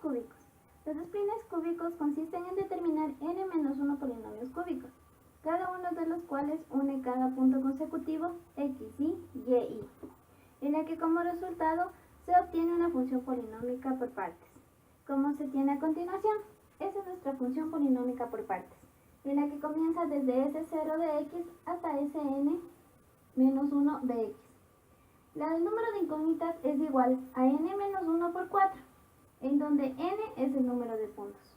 cúbicos. Los esplines cúbicos consisten en determinar n-1 polinomios cúbicos, cada uno de los cuales une cada punto consecutivo x, y, en la que como resultado se obtiene una función polinómica por partes, como se tiene a continuación. Esa es nuestra función polinómica por partes, en la que comienza desde S0 de x hasta Sn-1 de x. La del número de incógnitas es igual a n-1 por 4, en donde n es el número de puntos.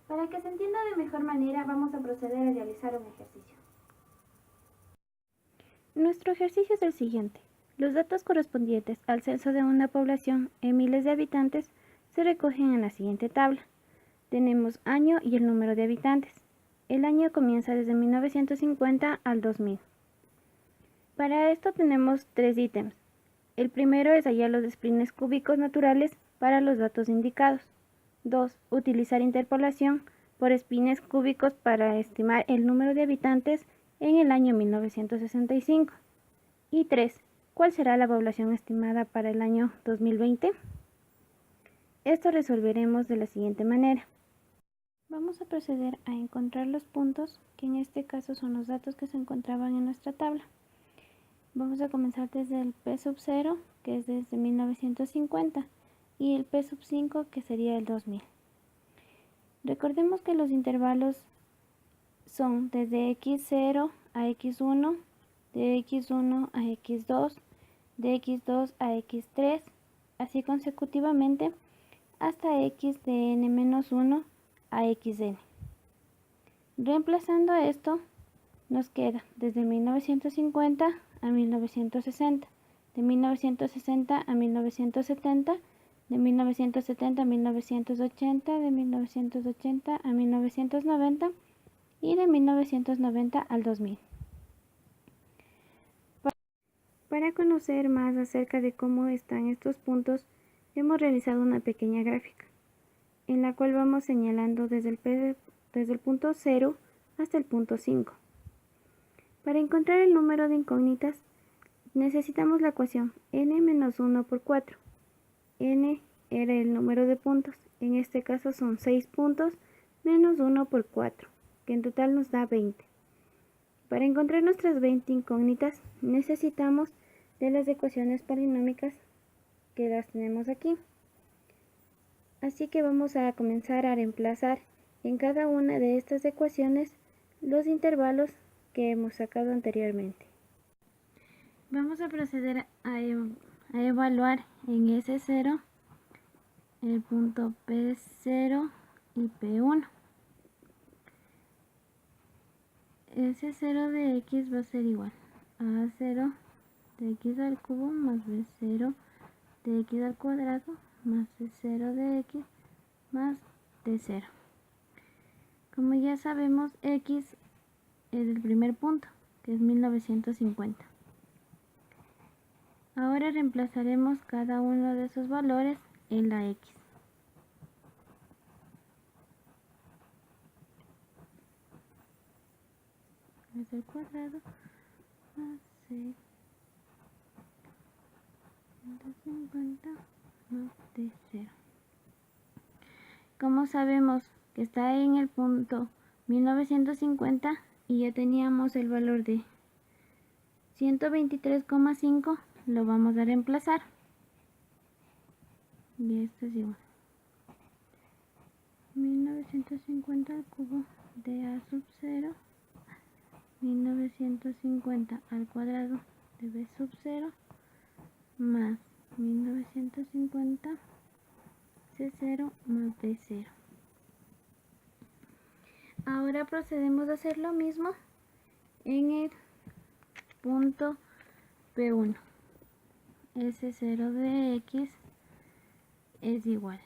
Para que se entienda de mejor manera, vamos a proceder a realizar un ejercicio. Nuestro ejercicio es el siguiente. Los datos correspondientes al censo de una población en miles de habitantes se recogen en la siguiente tabla. Tenemos año y el número de habitantes. El año comienza desde 1950 al 2000. Para esto tenemos 3 ítems. El primero es hallar los esplines cúbicos naturales para los datos indicados. 2. Utilizar interpolación por esplines cúbicos para estimar el número de habitantes en el año 1965. Y 3. ¿Cuál será la población estimada para el año 2020? Esto resolveremos de la siguiente manera. Vamos a proceder a encontrar los puntos, que en este caso son los datos que se encontraban en nuestra tabla. Vamos a comenzar desde el P0, que es desde 1950, y el P5, que sería el 2000. Recordemos que los intervalos son desde x0 a x1, de x1 a x2, de x2 a x3, así consecutivamente hasta x de n-1 a xn. Reemplazando esto, nos queda desde 1950 a 1960, de 1960 a 1970, de 1970 a 1980, de 1980 a 1990 y de 1990 al 2000. Para conocer más acerca de cómo están estos puntos, hemos realizado una pequeña gráfica, en la cual vamos señalando desde el punto 0 hasta el punto 5. Para encontrar el número de incógnitas, necesitamos la ecuación n-1 por 4. N era el número de puntos, en este caso son 6 puntos menos 1 por 4, que en total nos da 20. Para encontrar nuestras 20 incógnitas, necesitamos de las ecuaciones polinómicas que las tenemos aquí. Así que vamos a comenzar a reemplazar en cada una de estas ecuaciones los intervalos que hemos sacado anteriormente. Vamos a proceder a evaluar en S0 el punto P0 y P1. S0 de x va a ser igual a A0 de x al cubo más B0 de x al cuadrado más C0 de x más D0. Como ya sabemos, x es el primer punto, que es 1950. Ahora reemplazaremos cada uno de esos valores en la x. Es el cuadrado más c 150 más d0. Como sabemos que está en el punto 1950 y ya teníamos el valor de 123,5, lo vamos a reemplazar. Y esto es igual 1950 al cubo de a sub 0, 1950 al cuadrado de b sub 0 más 1950 c0 más d0. Ahora procedemos a hacer lo mismo en el punto P1. S0 de x es igual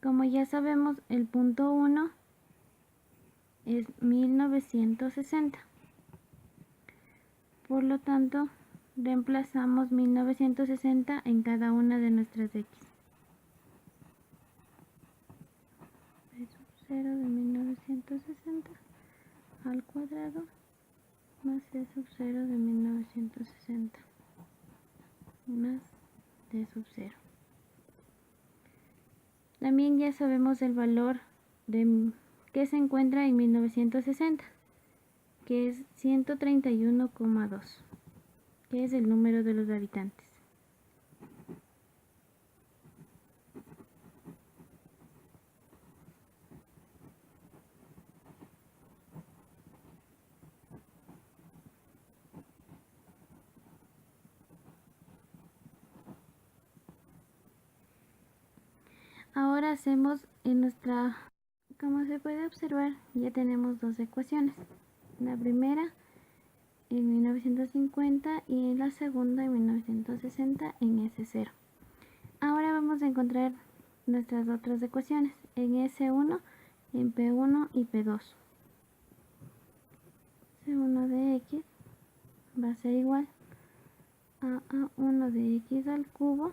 como ya sabemos, el punto 1 es 1960. Por lo tanto, reemplazamos 1960 en cada una de nuestras x. B sub 0 de 1960 al cuadrado más c sub 0 de 1960 más d sub 0. También ya sabemos el valor que se encuentra en 1960, que es 131,2, que es el número de los habitantes. Ahora hacemos como se puede observar, ya tenemos dos ecuaciones. La primera en 1950 y la segunda en 1960 en S0. Ahora vamos a encontrar nuestras otras ecuaciones en S1, en P1 y P2. C1 de X va a ser igual a A1 de X al cubo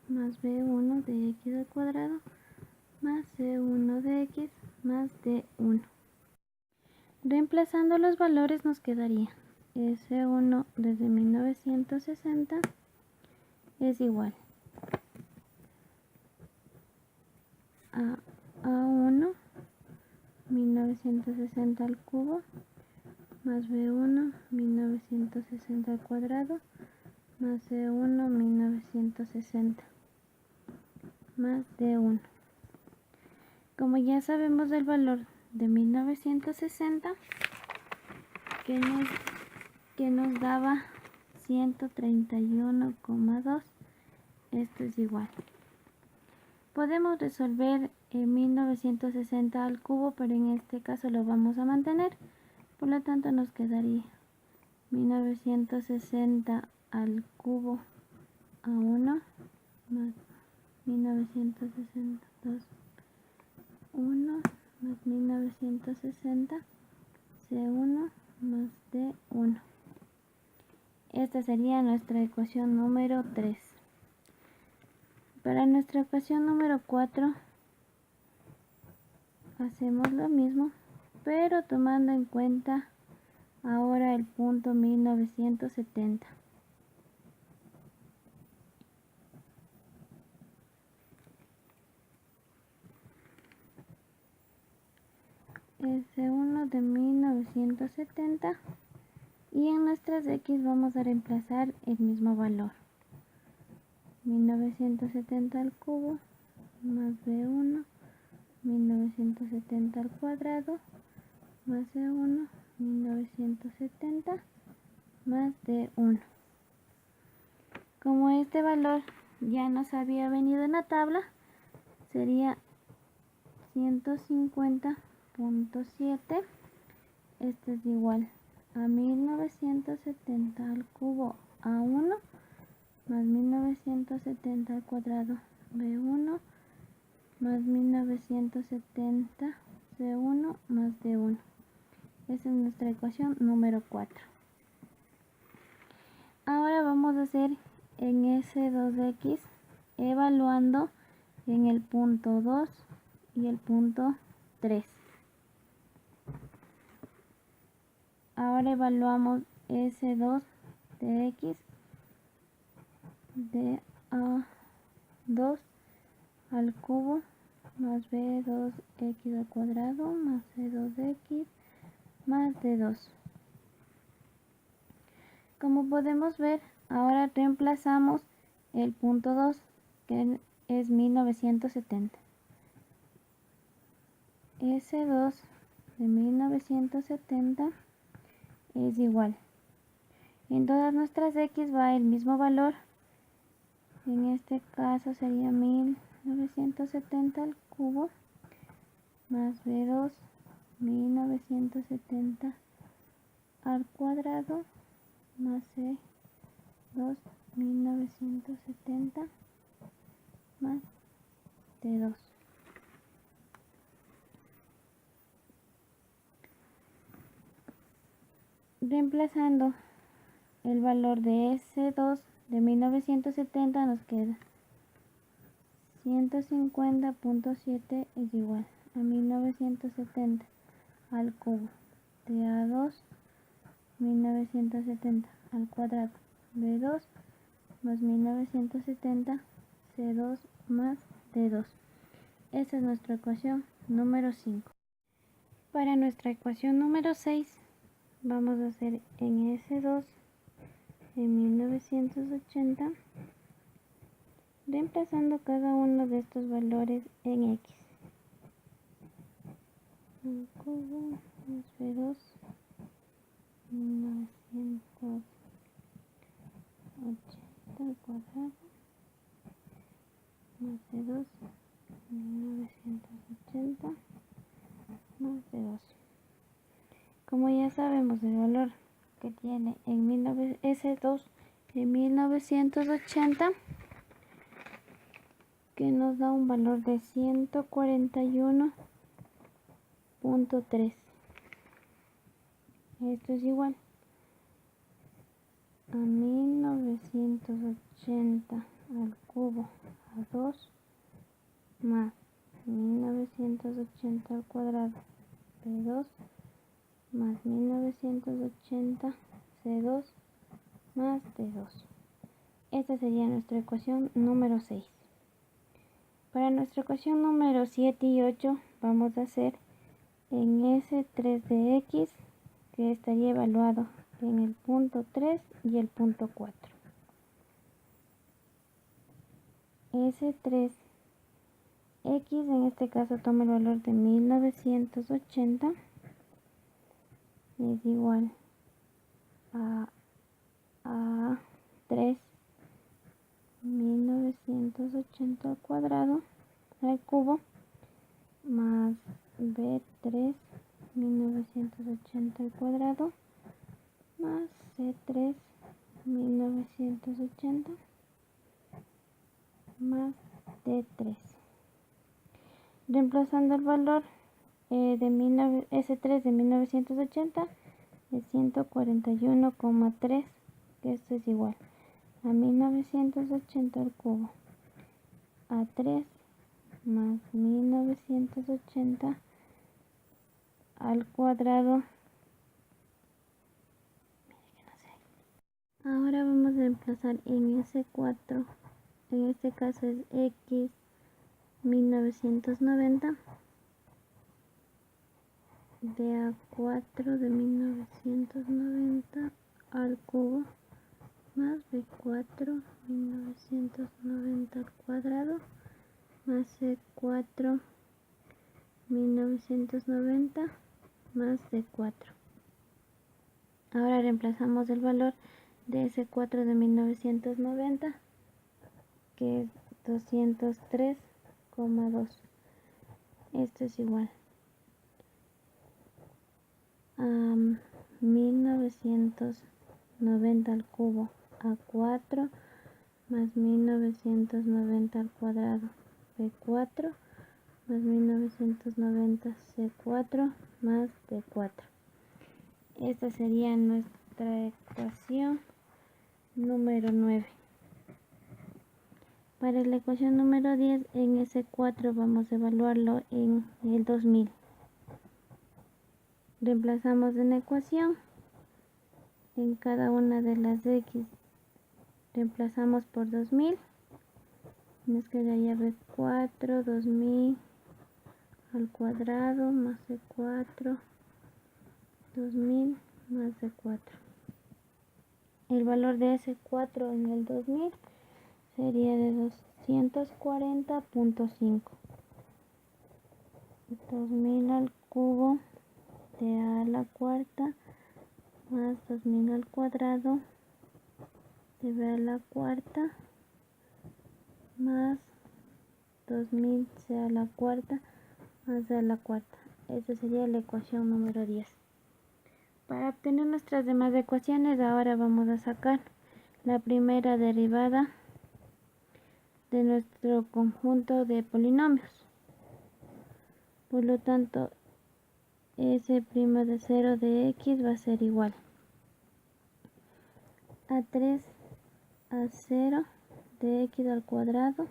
más B1 de X al cuadrado más C1 de X más D1. Reemplazando los valores nos quedaría S1 desde 1960 es igual a A1 1960 al cubo más B1 1960 al cuadrado más C1 1960 más D1. Como ya sabemos el valor de 1960 que nos daba 131,2, esto es igual. Podemos resolver 1960 al cubo, pero en este caso lo vamos a mantener, por lo tanto nos quedaría 1960 al cubo A1 más 1962 1 más 1960 C1 más D1. Esta sería nuestra ecuación número 3. Para nuestra ecuación número 4 hacemos lo mismo, pero tomando en cuenta ahora el punto 1970. S1 de 1970 y en nuestras X vamos a reemplazar el mismo valor. 1970 al cubo más B1 1970 al cuadrado más C1 1970 más D1. Como este valor ya nos había venido en la tabla, sería 150.7. Esto es igual a 1970 al cubo A1 más 1970 al cuadrado B1 más 1970 C1 más D1. Esa es nuestra ecuación número 4. Ahora vamos a hacer en S2X evaluando en el punto 2 y el punto 3. Ahora evaluamos S2 de X de A2 al cubo más B2X al cuadrado más C2X más D2. Como podemos ver, ahora reemplazamos el punto 2, que es 1970. S2 de 1970 es igual. En todas nuestras X va el mismo valor. En este caso sería 1970 al cubo más B2 1970 al cuadrado más C2 1970 más D2. Reemplazando el valor de S2 de 1970 nos queda 150.7 es igual a 1970 al cubo de A2 1970 al cuadrado B2 más 1970 C2 más D2. Esta es nuestra ecuación número 5. Para nuestra ecuación número 6 vamos a hacer en S2 en 1980 reemplazando cada uno de estos valores en X. Al cubo más B2 1980 al cuadrado más C2 1980 más D2. Como ya sabemos el valor que tiene en S2 en 1980, que nos da un valor de 141.3. Esto es igual a 1980 al cubo a 2 más 1980 al cuadrado B2 más 1980 C2 más D2. Esta sería nuestra ecuación número 6. Para nuestra ecuación número 7 y 8 vamos a hacer en S3 de X, que estaría evaluado en el punto 3 y el punto 4. S3 X en este caso toma el valor de 1980, es igual a 3 1980 al cuadrado al cubo más B3 1980 al cuadrado más C3 1980 más D3. Reemplazando el valor de S3 de 1980 es 141,3, que esto es igual a 1980 al cubo a 3 más 1980 al cuadrado. Ahora vamos a reemplazar en S4, en este caso es X 1990 de A4 de 1990 al cubo más B4 1990 al cuadrado más C4 1990 más D4. Ahora reemplazamos el valor de S4 de 1990, que es 203,2. Esto es igual a 1990 al cubo a 4 más 1990 al cuadrado B4 más 1990 C4 más D4. Esta sería nuestra ecuación número 9. Para la ecuación número 10, en S4 vamos a evaluarlo en el 2000. Reemplazamos en la ecuación en cada una de las X. Reemplazamos por 2000. Nos quedaría B4 2000 al cuadrado más C4 2000 más C4. El valor de S4 en el 2000 sería de 240.5. 2000 al cubo de A a la cuarta más 2000 al cuadrado de B a la cuarta más 2000 C a la cuarta más D a la cuarta. Esta sería la ecuación número 10. Para obtener nuestras demás ecuaciones, ahora vamos a sacar la primera derivada de nuestro conjunto de polinomios. Por lo tanto, S' de 0 de X va a ser igual a 3 a 0 de X al cuadrado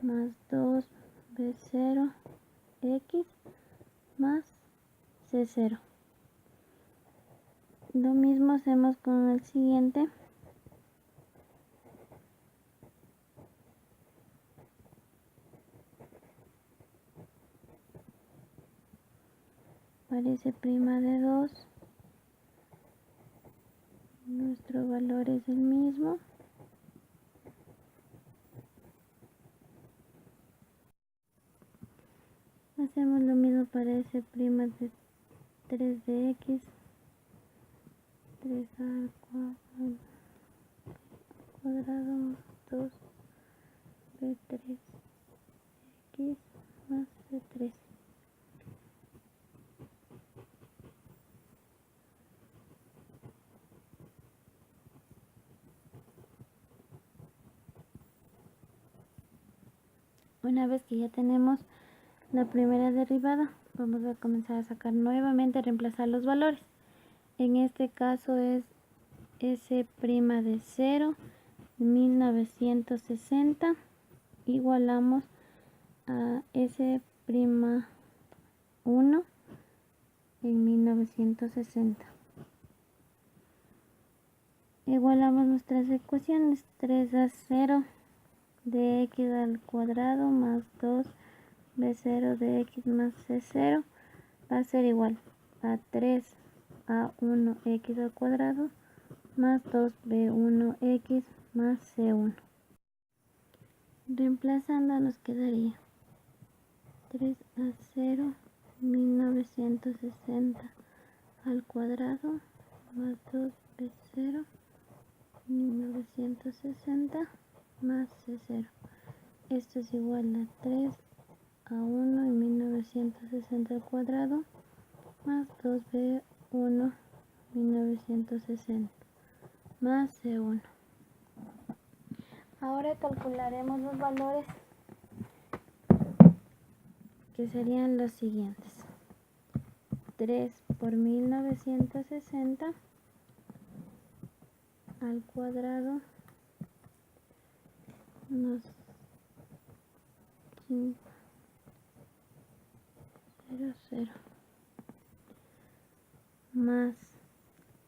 más 2B0 X más C0. Lo mismo hacemos con el siguiente. Parece prima de 2. Nuestro valor es el mismo. Hacemos lo mismo para ese prima de 3 de x. 3 al cuadrado más 2 de 3x más de 3. Una vez que ya tenemos la primera derivada, vamos a comenzar a sacar nuevamente, a reemplazar los valores. En este caso es S' de 0, 1960, igualamos a S' 1 en 1960. Igualamos nuestras ecuaciones. 3 a 0 de x al cuadrado más 2 b0 de x más c0 va a ser igual a 3 a 1 x al cuadrado más 2b1x más c1. Reemplazando nos quedaría 3 a 0 1960 al cuadrado más 2b0 1960 más c0. Esto es igual a 3 a 1 en 1960 al cuadrado más 2b1 1960 más c1. Ahora calcularemos los valores, que serían los siguientes. 3 por 1960 al cuadrado nos 5, 0, 0 más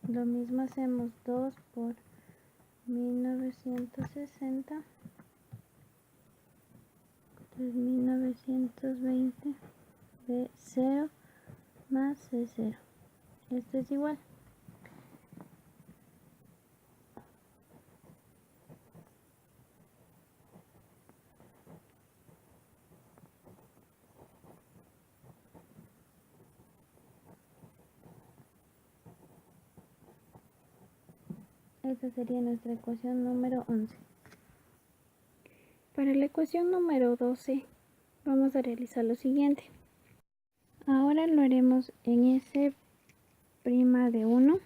lo mismo hacemos 2 por 1960 3920 b0 más c0. Esto es igual esta sería nuestra ecuación número 11. Para la ecuación número 12 vamos a realizar lo siguiente. Ahora lo haremos en S' de 1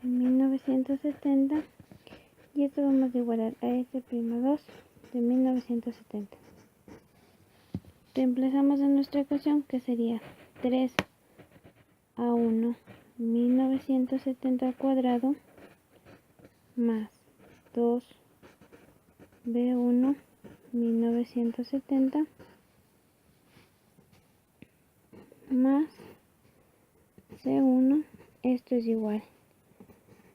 en 1970 y esto vamos a igualar a S'2 de 1970. Reemplazamos en nuestra ecuación, que sería 3 a 1 1970 al cuadrado más 2 b1 1970 más c1. Esto es igual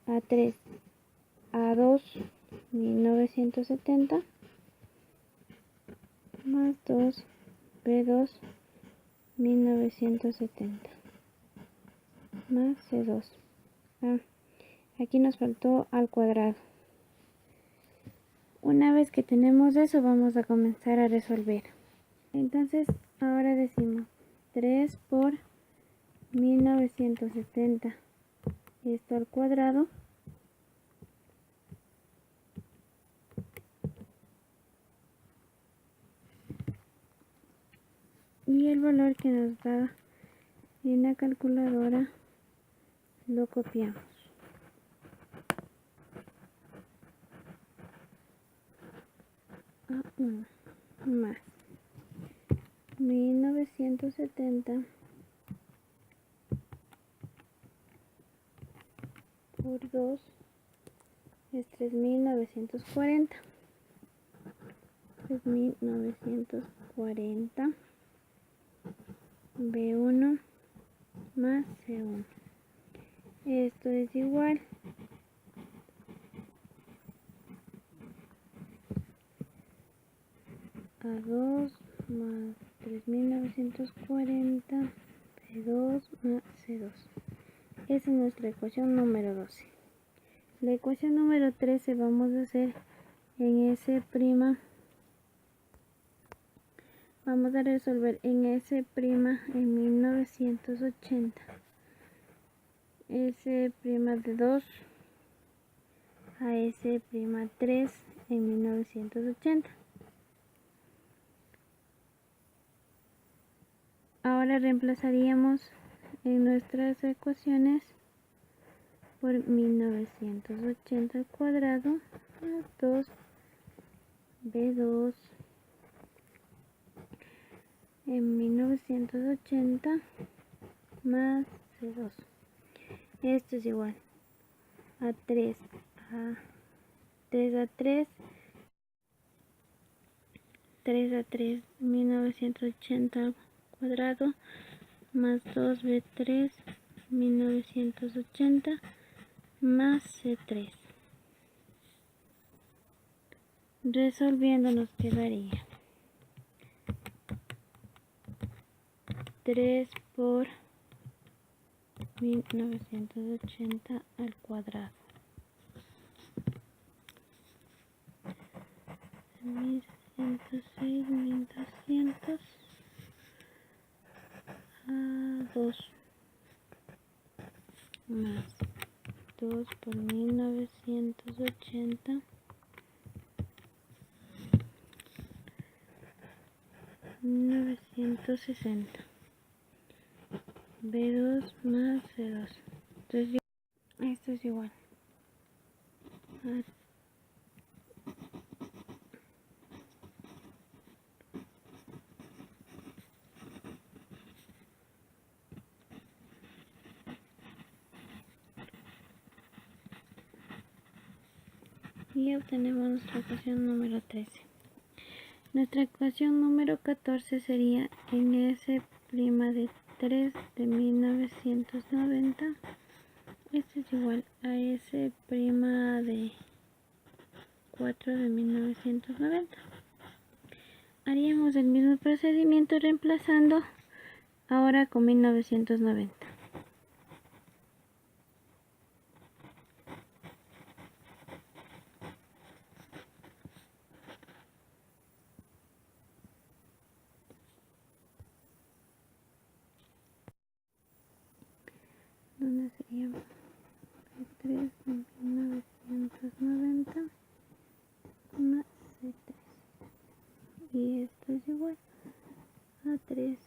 a 3 a 2 1970 más 2 b2 1970 más c2. Aquí nos faltó al cuadrado. Una vez que tenemos eso, vamos a comenzar a resolver. Entonces ahora decimos 3 por 1970, esto al cuadrado y el valor que nos da en la calculadora lo copiamos. A 1 más 1970 por 2 es 3940. 3940 B1 más C1. Esto es igual a 2 más 3940 P2 más C2. Esa es nuestra ecuación número 12. La ecuación número 13 vamos a hacer en S'. Vamos a resolver en S' en 1980. S' de 2 a S'3 en 1980. Ahora reemplazaríamos en nuestras ecuaciones por 1980 al cuadrado más 2B2 en 1980 más C2. Esto es igual a 3 a 3 a 3 1980 al cuadrado más 2B3 1980 más C3. Resolviendo nos quedaría 3 por 1980 al cuadrado. 1106, 1200 a 2 más 2 por 1980 1960 B2 más C2. Entonces esto es igual a y obtenemos nuestra ecuación número 13. Nuestra ecuación número 14 sería en S' de 3 de 1990. Esto es igual a S' de 4 de 1990. Haríamos el mismo procedimiento reemplazando ahora con 1990. Donde sería 3 de 1990 más C3. Y esto es igual a 3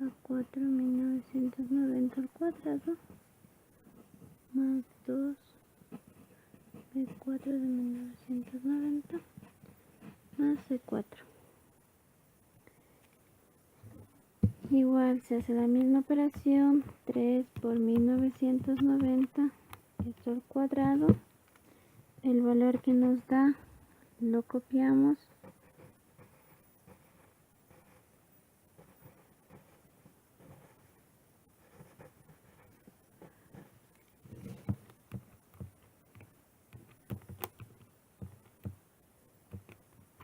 a 4 1990 al cuadrado más 2 de 4 de 1990 más C4. Igual se hace la misma operación, 3 por 1990, esto al cuadrado, el valor que nos da lo copiamos,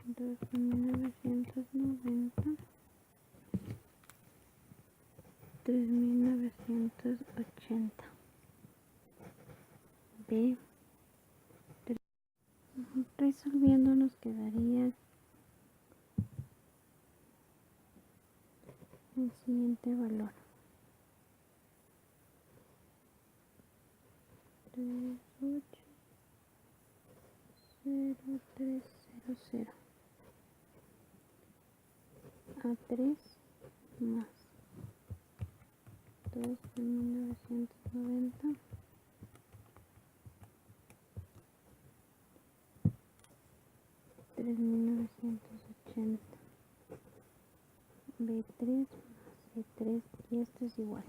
entonces 1990 3980 B. Resolviendo nos quedaría el siguiente valor: 380300 a 3 más 2 de 1990 3980 B3 más C3, y esto es igual.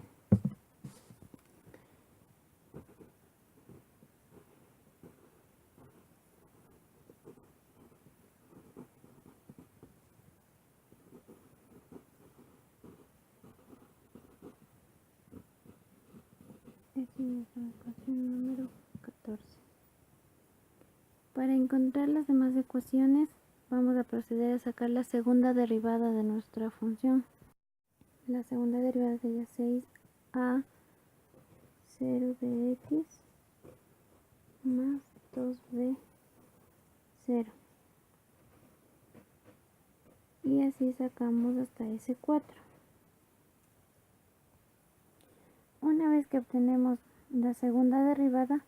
Nuestra ecuación número 14. Para encontrar las demás ecuaciones, vamos a proceder a sacar la segunda derivada de nuestra función. La segunda derivada sería 6a 0 de x más 2b 0. Y así sacamos hasta S4. Una vez que obtenemos la segunda derivada,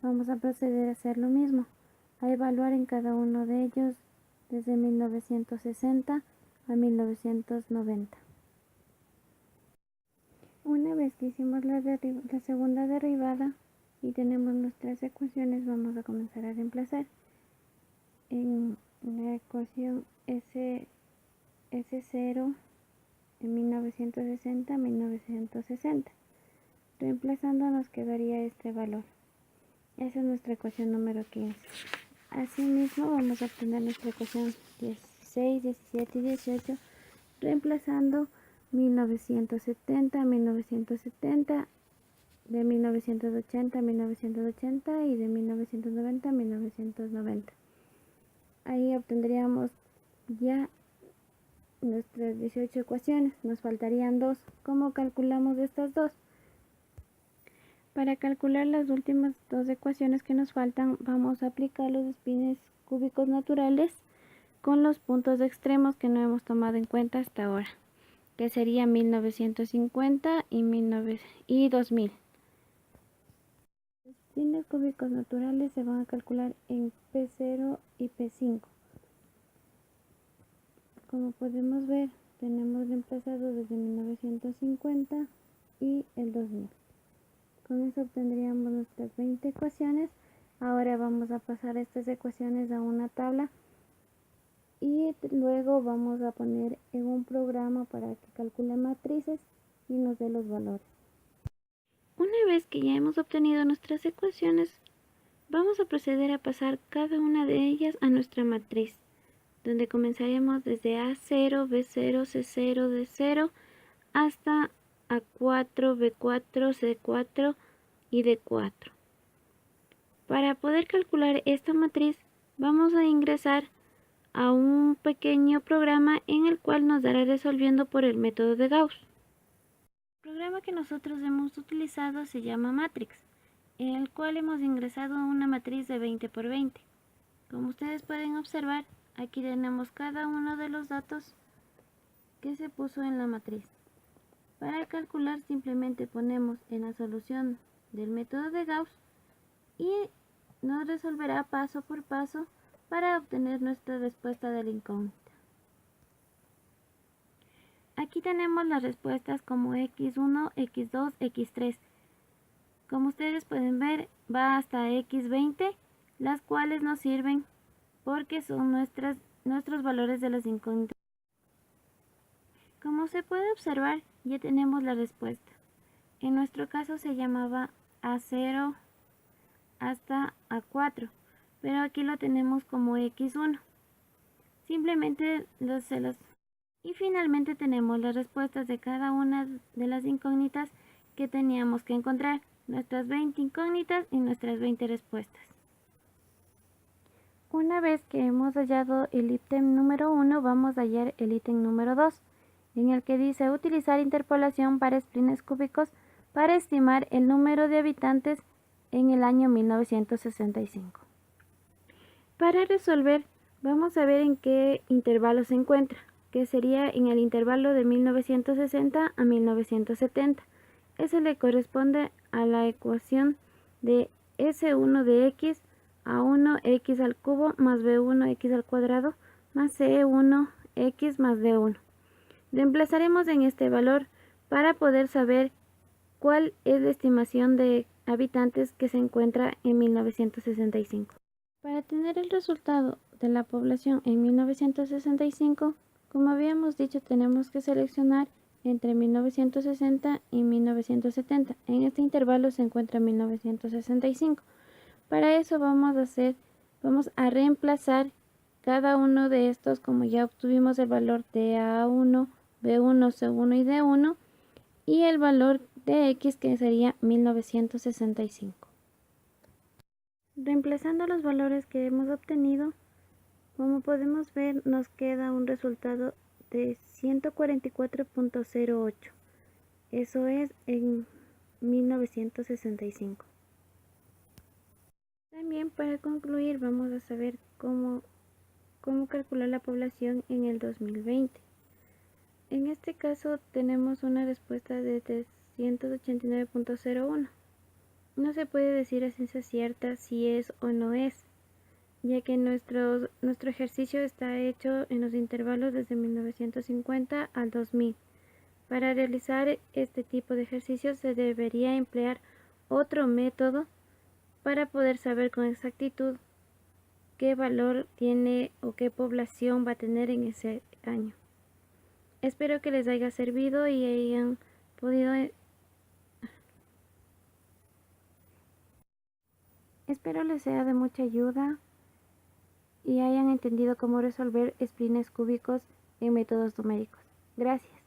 vamos a proceder a hacer lo mismo, a evaluar en cada uno de ellos desde 1960 a 1990. Una vez que hicimos la segunda derivada y tenemos nuestras ecuaciones, vamos a comenzar a reemplazar en la ecuación S0 en 1960 a 1960. Reemplazando nos quedaría este valor. Esa es nuestra ecuación número 15. Asimismo vamos a obtener nuestra ecuación 16, 17 y 18 reemplazando 1970 a 1970, de 1980 a 1980 y de 1990 a 1990. Ahí obtendríamos ya nuestras 18 ecuaciones. Nos faltarían dos. ¿Cómo calculamos estas dos? Para calcular las últimas dos ecuaciones que nos faltan, vamos a aplicar los espines cúbicos naturales con los puntos extremos que no hemos tomado en cuenta hasta ahora, que sería 1950 y 2000. Los espines cúbicos naturales se van a calcular en P0 y P5. Como podemos ver, tenemos reemplazado desde 1950 y el 2000. Con eso obtendríamos nuestras 20 ecuaciones. Ahora vamos a pasar estas ecuaciones a una tabla y luego vamos a poner en un programa para que calcule matrices y nos dé los valores. Una vez que ya hemos obtenido nuestras ecuaciones, vamos a proceder a pasar cada una de ellas a nuestra matriz, donde comenzaremos desde A0, B0, C0, D0 hasta A4, B4, C4 y D4. Para poder calcular esta matriz, vamos a ingresar a un pequeño programa en el cual nos dará resolviendo por el método de Gauss. El programa que nosotros hemos utilizado se llama Matrix, en el cual hemos ingresado una matriz de 20 por 20. Como ustedes pueden observar, aquí tenemos cada uno de los datos que se puso en la matriz. Para calcular simplemente ponemos en la solución del método de Gauss y nos resolverá paso por paso para obtener nuestra respuesta de la incógnita. Aquí tenemos las respuestas como x1, x2, x3. Como ustedes pueden ver, va hasta x20, las cuales nos sirven porque son nuestros valores de las incógnitas. Como se puede observar, ya tenemos la respuesta. En nuestro caso se llamaba A0 hasta A4, pero aquí lo tenemos como x1. Simplemente y finalmente tenemos las respuestas de cada una de las incógnitas que teníamos que encontrar, nuestras 20 incógnitas y nuestras 20 respuestas. Una vez que hemos hallado el ítem número 1, vamos a hallar el ítem número 2, en el que dice utilizar interpolación para esplines cúbicos para estimar el número de habitantes en el año 1965. Para resolver, vamos a ver en qué intervalo se encuentra, que sería en el intervalo de 1960 a 1970. Ese le corresponde a la ecuación de S1 de x a 1x al cubo más b1x al cuadrado más c1x más d1. Reemplazaremos en este valor para poder saber cuál es la estimación de habitantes que se encuentra en 1965. Para tener el resultado de la población en 1965, como habíamos dicho, tenemos que seleccionar entre 1960 y 1970. En este intervalo se encuentra 1965. Para eso vamos a reemplazar cada uno de estos, como ya obtuvimos el valor de A1, B1, C1 y D1 y el valor TX, que sería 1965. Reemplazando los valores que hemos obtenido, como podemos ver, nos queda un resultado de 144.08. Eso es en 1965. También para concluir vamos a saber cómo calcular la población en el 2020. En este caso tenemos una respuesta de 389.01. No se puede decir a ciencia cierta si es o no es, ya que nuestro ejercicio está hecho en los intervalos desde 1950 al 2000. Para realizar este tipo de ejercicios se debería emplear otro método para poder saber con exactitud qué valor tiene o qué población va a tener en ese año. Espero que les haya servido y hayan podido Espero les sea de mucha ayuda y hayan entendido cómo resolver splines cúbicos en métodos numéricos. Gracias.